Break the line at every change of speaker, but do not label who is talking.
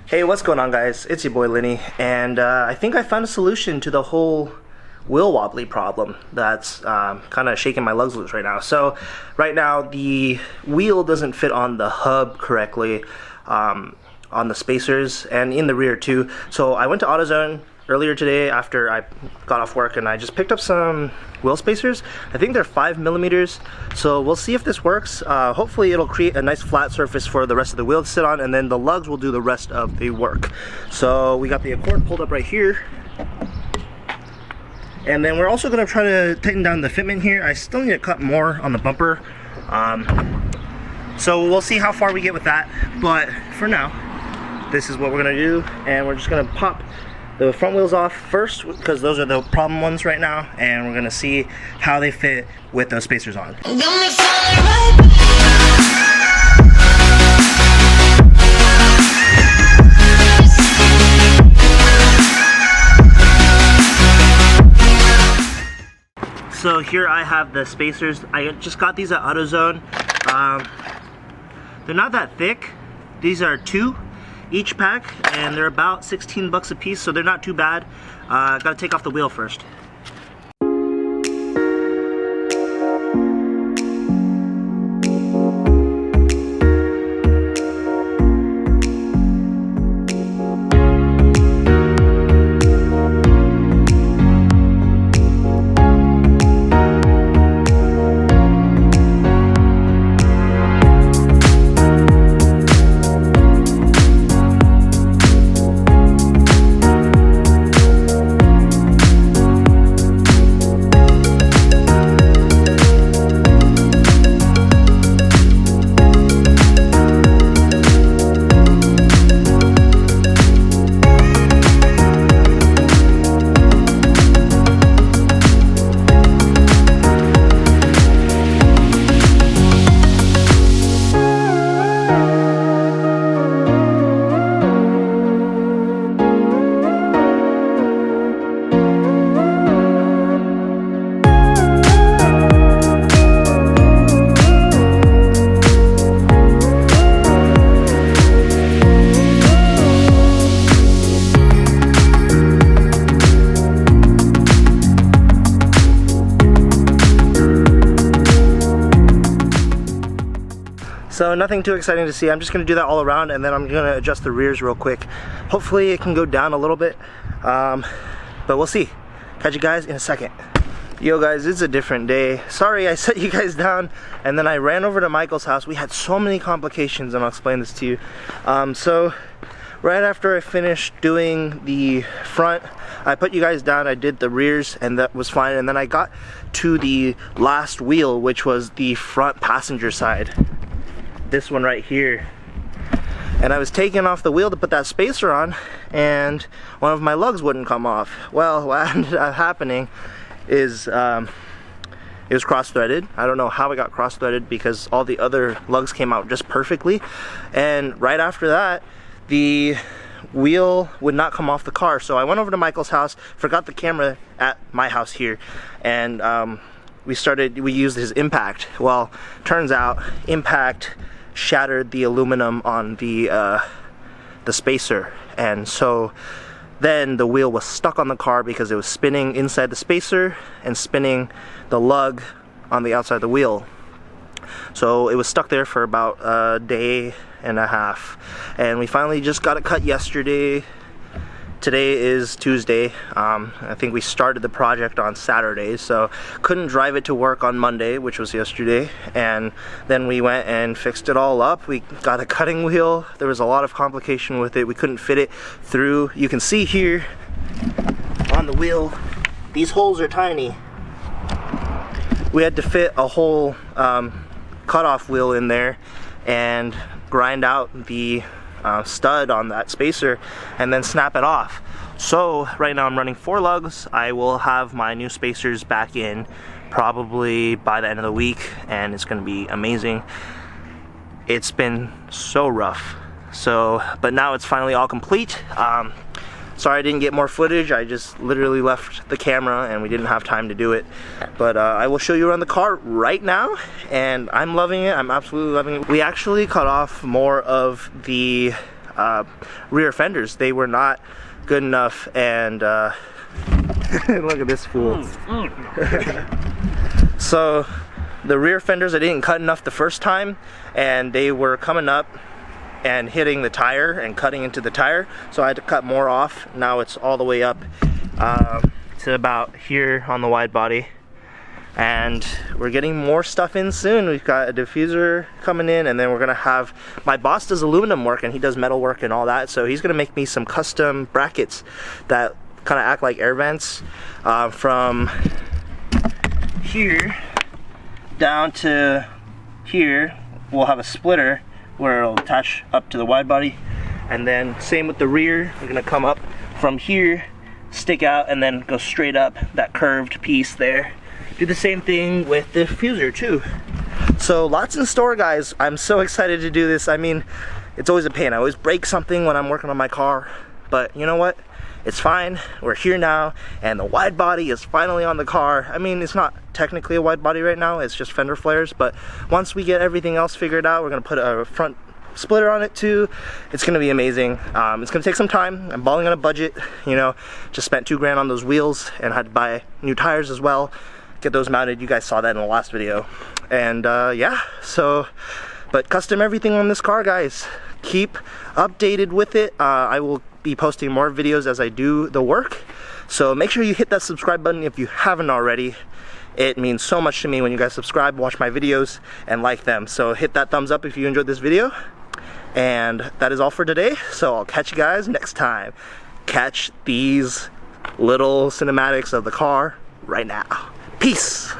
Hey, what's going on, guys? It's your boy Lenny, and I think I found a solution to the whole wheel wobbly problem that's kind of shaking my lugs loose right now. So right now the wheel doesn't fit on the hub correctly, on the spacers and in the rear too. So I went to AutoZone earlier today after I got off work, and I just picked up some wheel spacers. I think they're 5mm, so we'll see if this works. Hopefully it'll create a nice flat surface for the rest of the wheel to sit on, and then the lugs will do the rest of the work. So we got the Accord pulled up right here, and then we're also going to try to tighten down the fitment here. I still need to cut more on the bumper, so we'll see how far we get with that. But for now, this is what we're going to do, and we're just going to pop the front wheels off first because those are the problem ones right now, and we're gonna see how they fit with those spacers on. So here I have the spacers. I just got these at AutoZone. They're not that thick. These are 2 each pack, and they're about 16 bucks a piece, so they're not too bad. Gotta take off the wheel first. So nothing too exciting to see. I'm just going to do that all around, and then I'm going to adjust the rears real quick. Hopefully it can go down a little bit, but we'll see. Catch you guys in a second. Yo guys, it's a different day. Sorry I set you guys down, and then I ran over to Michael's house. We had so many complications, and I'll explain this to you. So right after I finished doing the front, I put you guys down, I did the rears, and that was fine. And then I got to the last wheel, which was the front passenger side. This one right here, and I was taking off the wheel to put that spacer on, and one of my lugs wouldn't come off. Well, what ended up happening is it was cross-threaded. I don't know how it got cross-threaded because all the other lugs came out just perfectly, and right after that the wheel would not come off the car. So I went over to Michael's house, forgot the camera at my house here, and we used his impact. Well, turns out impact shattered the aluminum on the spacer, and so then the wheel was stuck on the car because it was spinning inside the spacer and spinning the lug on the outside of the wheel. So it was stuck there for about a day and a half, and we finally just got it cut yesterday. Today is Tuesday. I think we started the project on Saturday, so couldn't drive it to work on Monday, which was yesterday, and then we went and fixed it all up. We got a cutting wheel. There was a lot of complication with it. We couldn't fit it through. You can see here on the wheel, these holes are tiny. We had to fit a whole cutoff wheel in there and grind out the stud on that spacer and then snap it off. So right now I'm running 4 lugs. I will have my new spacers back in probably by the end of the week, and it's gonna be amazing. It's been so rough, but now it's finally all complete. Sorry I didn't get more footage. I just literally left the camera and we didn't have time to do it. But I will show you around the car right now, and I'm loving it. I'm absolutely loving it. We actually cut off more of the rear fenders. They were not good enough, and look at this fool. So the rear fenders, I didn't cut enough the first time, and they were coming up and hitting the tire and cutting into the tire, so I had to cut more off. Now it's all the way up to about here on the wide body, and we're getting more stuff in soon. We've got a diffuser coming in, and then we're gonna have, my boss does aluminum work and he does metal work and all that, so he's gonna make me some custom brackets that kind of act like air vents from here down to here. We'll have a splitter where it'll attach up to the wide body, and then same with the rear. We're gonna come up from here, stick out, and then go straight up that curved piece there. Do the same thing with the diffuser too. So lots in store, guys. I'm so excited to do this. I mean, it's always a pain. I always break something when I'm working on my car, but you know what? It's fine. We're here now, and the wide body is finally on the car. I mean, it's not technically a wide body right now, it's just fender flares, but once we get everything else figured out, we're gonna put a front splitter on it too. It's gonna be amazing. It's gonna take some time. I'm balling on a budget, you know, just spent $2 grand on those wheels and had to buy new tires as well, get those mounted. You guys saw that in the last video. And yeah, so, but custom everything on this car, guys. Keep updated with it. I will be posting more videos as I do the work, so make sure you hit that subscribe button if you haven't already. It means so much to me when you guys subscribe, watch my videos, and like them. So hit that thumbs up if you enjoyed this video. And that is all for today, so I'll catch you guys next time. Catch these little cinematics of the car right now. Peace.